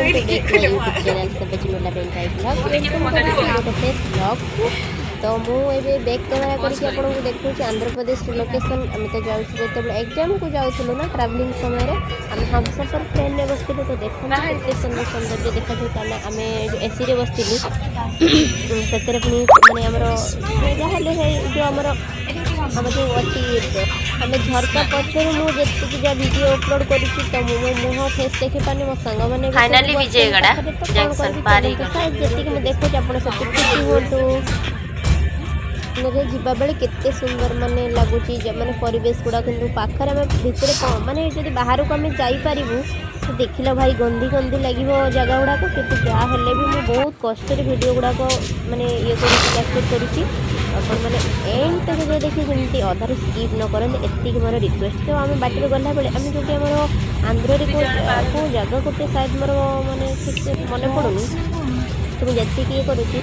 To back my YouTube channel सबज मोला बेंटाई ब्लॉग वेलकम करते ब्लॉग को। तो मुझे बैक कैमेरा करके आपको देखूँ आंध्र प्रदेश लोकेशन आम तो जाऊँ जो एग्जाम को जाऊँ ना ट्रावेलिंग समय आम हम सफर ट्रेन में बसलु तो देखो केते सुंदर सौंदर्य देखा कारण आम एसी रे बसलु से पुणी मानने आमर जो आमर आम जो अच्छी आम झरका पचर मुझे जहाँ वीडियो अपलोड करी तो मुह फेस देखी पानी मो सांग मैंने फाइनली विजयगढ़ जंक्शन पार ही जी मुझे देखो आप खुशी हूँ जीवा बेले केते सुंदर माने लगुच माने परिवेश गुड़ा कि पाखर आम भितर माने जब बाहर को आम जापर तो देखिल भाई गंदी गंदी लगे जगह गुड़ाक कि जहाँ भी मुझे बहुत कष्ट वीडियो गुड़ाक माने ये कैप्चर करुँची अपन मैंने एंड तक जो देखिए जमी अधार स्कीप न करते एति मोर रिक्वेस्ट। तो आम बाटर गला बेले आम जो आंध्र को जगह गोटे शायद मोर माने ठीक से मन पड़ूनी तो मुझे ये करुँची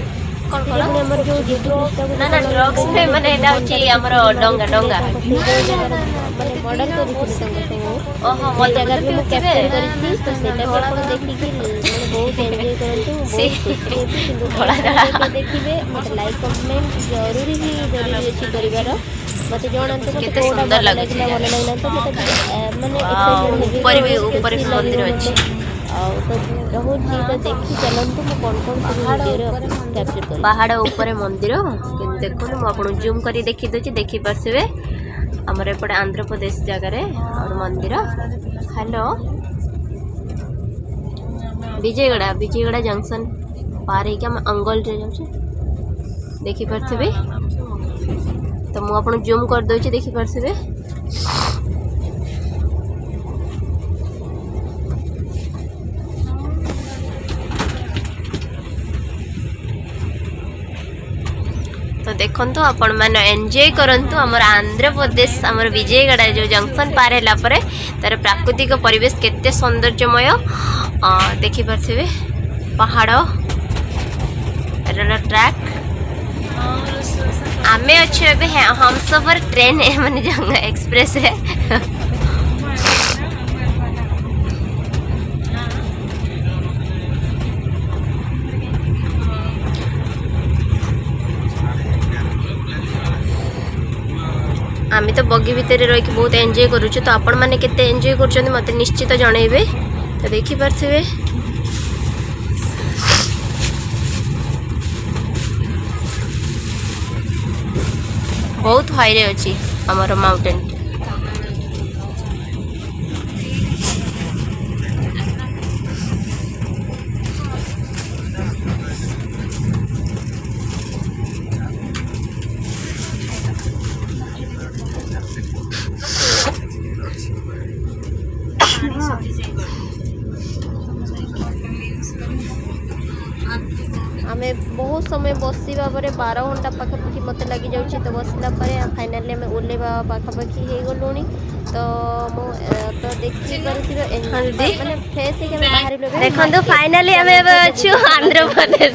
हमर जो ना ना ड्रग्स में माने एटा होची हमर डंगा डंगा माने मॉडल करिछि संग ओहो मो जगह पे कैप्चर करिछि तो सेटा भी आपण देखि कि माने बहुत एन्जॉय करंतु बहुत किंतु थोड़ा थोड़ा देखिबे मते लाइक कमेंट जरूरी अछि करिवार मते जणंतु केते सुंदर लागला भल लागला तो मते माने ऊपर भी मंदिर अछि तो रोची तो देखी चलते मुझे कौन कौन सब कैप्चर कर पहाड़ ऊपर मंदिर देखो मुझे आपको जूम कर देखी दूसरी देखी पारे आमर एपटे आंध्र प्रदेश जगार और मंदिर। हेलो विजयगढ़ जंक्शन पार हो अंगल जाऊँ देखी पारे तो मुझे आपको जूम कर दूसरी देखी पारे तो देखो आपण मैंने एंजॉय करंतु आमर आंध्र प्रदेश आमर विजयगढ़ जो जंक्शन पार है तार प्राकृतिक परिवेश केते सौंदर्यमय देखी पारे पहाड़ रेल ट्रैक आमे अच्छे अबे हम सफर ट्रेन है माने जंगा एक्सप्रेस है आम तो बगी भितर रही बहुत एंजॉय करुचु तो आपण मैंने केते एंजॉय कर मत निश्चित जनइबे तो देखी पारे बहुत हाई रे अच्छी आमर माउंटेन आमे बहुत समय बसवा 12 घंटा पाखापाखि मत लगी जाऊँगी तो बसला फाइनाली आम ओल्लेवा पाखापाखि हो गलुणी तो तो देखी माने फ्रेश है बाहर देखो फाइनाली आम आंध्र प्रदेश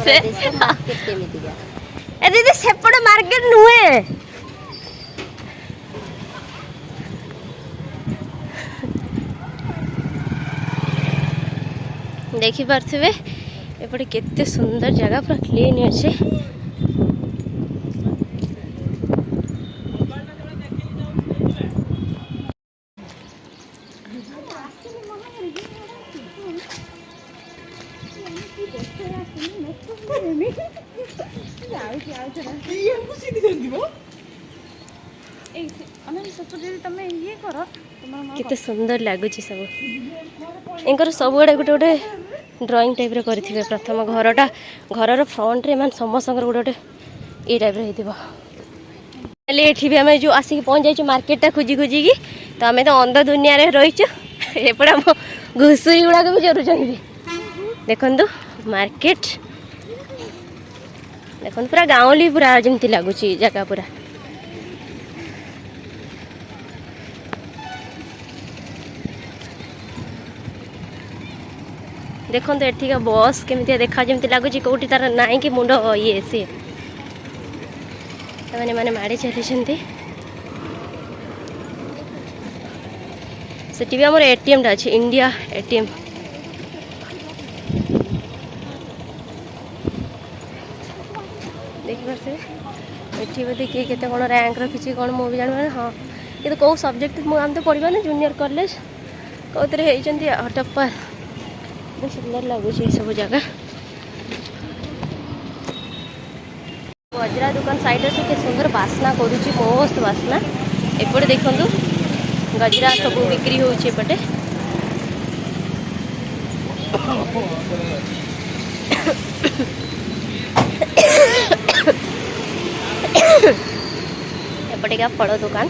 मार्केट केमितिका ए दीदी सेपट मार्केट नुहे देखी पारे एपटे केते सुंदर जगह पूरा क्लीन अच्छे केते सुंदर लगुच सब इनकर सब गुड़ा गोटे गोटे ड्राइंग टाइप करेंगे प्रथम घरटा घर फ्रंट रे मान समस्त गोटे गोटे ये टाइप ये भी आम जो आसिक पहुँच जाइए मार्केटा खोजी खोजिकी तो आम तो अंध दुनिया रहीचु एपटे आम घुषुरी गुड़ाक भी जरूर देखु मार्केट देखो पूरा गाँवली पूरा जमी लगुच जगह पूरा देखो तो एठिका बस केमिति देखा जमी लगुच कौटी तार ना कि मुंड ये सी मैंने माने माड़ी चली से आम एटीएम टा अच्छे इंडिया एटीएम बुझीपारे ये बोधे किए के कौन रैंक रखी कौन मुझे जान हाँ कि कौ सब्जेक्ट आम तो पढ़ा ना जूनियर कॉलेज कौन होती टप्पर बहुत सुंदर लगुच ये सब जगह गजरा दुकान साइड के सुंदर बास्ना करुच्ची मस्त बास्ना एपटे देखु गजरा सब बिक्री होपटे एपटे का फल दुकान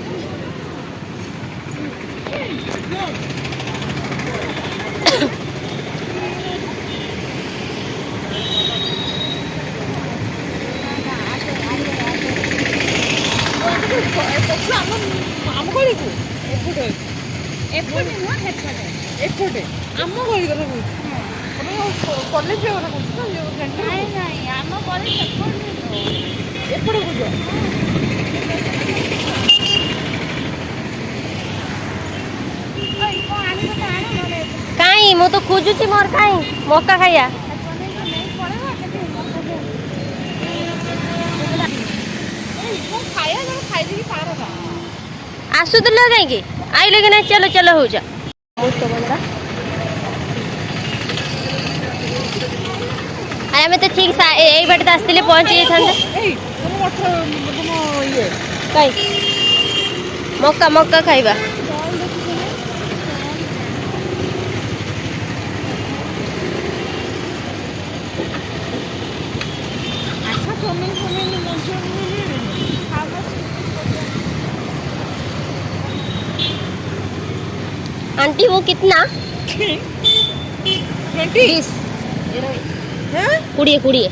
कहीं मु तो खोजुची मोर कहीं मक्का खाइया आसुल कहीं आइले कि ना चलो चलो हो जा आम तो ठीक यही बाटे तो आसते पहुँची जाते मक्का मक्का खाइबा आंटी वो कितना 20 कुड़िए कुड़िए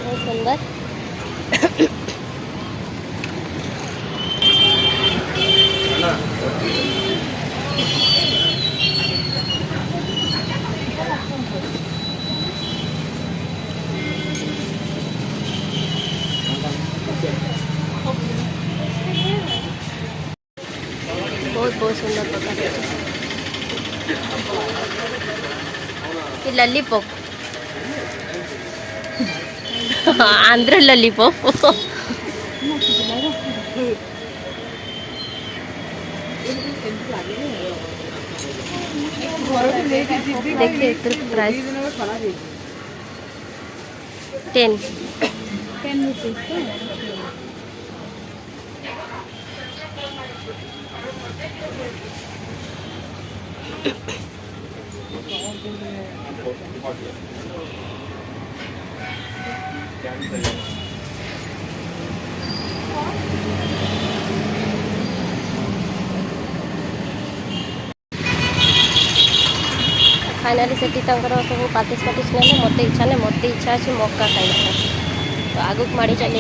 बहुत सुंदर बहुत सुंदर प्रकार ये लॉलीपॉप आंध्र लॉलीपॉप देखिए प्राइस 10 रुपीज फाइनाली से सब पाटिस पाटिस ना मत इच्छा ना मत इच्छा अच्छे मक्का खाई तो आग को माड़ी चल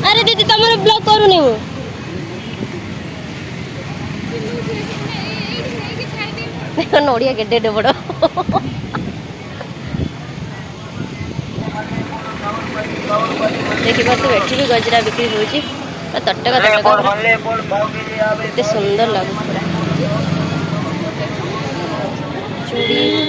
अरे दीदी तुम ब्लॉग करूनी नड़िया केडे बड़ देखिए तो ये भी गजरा बिक्री होती तटका तटका सुंदर लगुच पूरा चूड़ी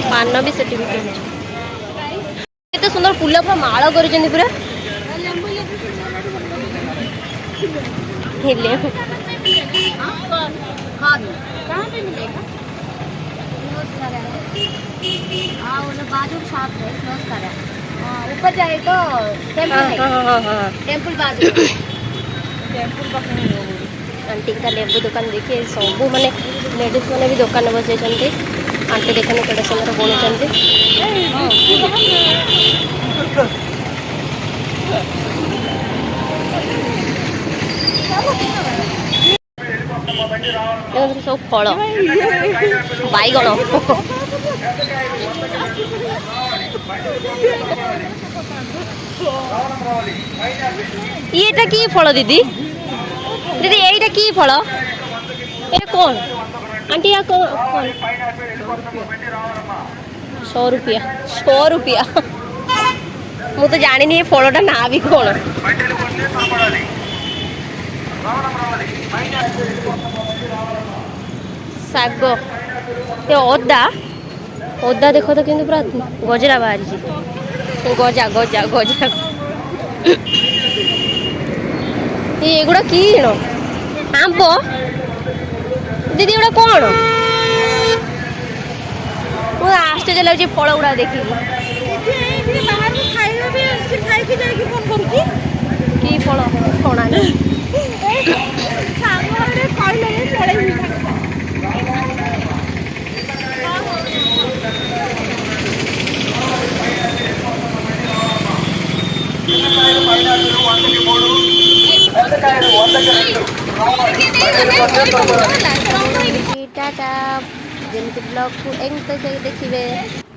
पान भी सेठी बिक्री केते सुंदर फूल पूरा माଳ କରିଛନ୍ତି पूरा हिले कहाँ पे मिलेगा हाँ वो बाजू शॉप है क्लोज कर है ऊपर जाए तो टेम्पल बाजू टेम्पल आंटी का लेबू दुकान देखिए सब माने लेडीज मैंने भी दुकान बसई आंटी देखने केड़े सुंदर बुणुचंती सब फल बैगण এটা কি ফল দিদি? দিদি এইটা কি ফল? এটা কোন आंटी या कौन? 100 रुपया 100 रुपया ମୁଁ ତ ଜାଣିନି ଏ ଫଳଟା ନା ବି କଣ। ଶାଗ ଏ ଅଦା ଅଦା ଦେଖ ତ କିନ୍ତୁ ପୁରା ଗଜରା ବାହାରିଛି। ଗଜା ଗଜା ଗଜା ଏଗୁଡ଼ା କି ଆମ୍ବ ଦିଦି ଏଗୁଡ଼ା କଣ? ମୁଁ ଆଶ୍ଚର୍ଯ୍ୟ ଲାଗୁଛି ଫଳ ଗୁଡ଼ା ଦେଖିକି। କି ଫଳ କଣା टाटा जेमती ब्लॉग को एंड तक देखिए।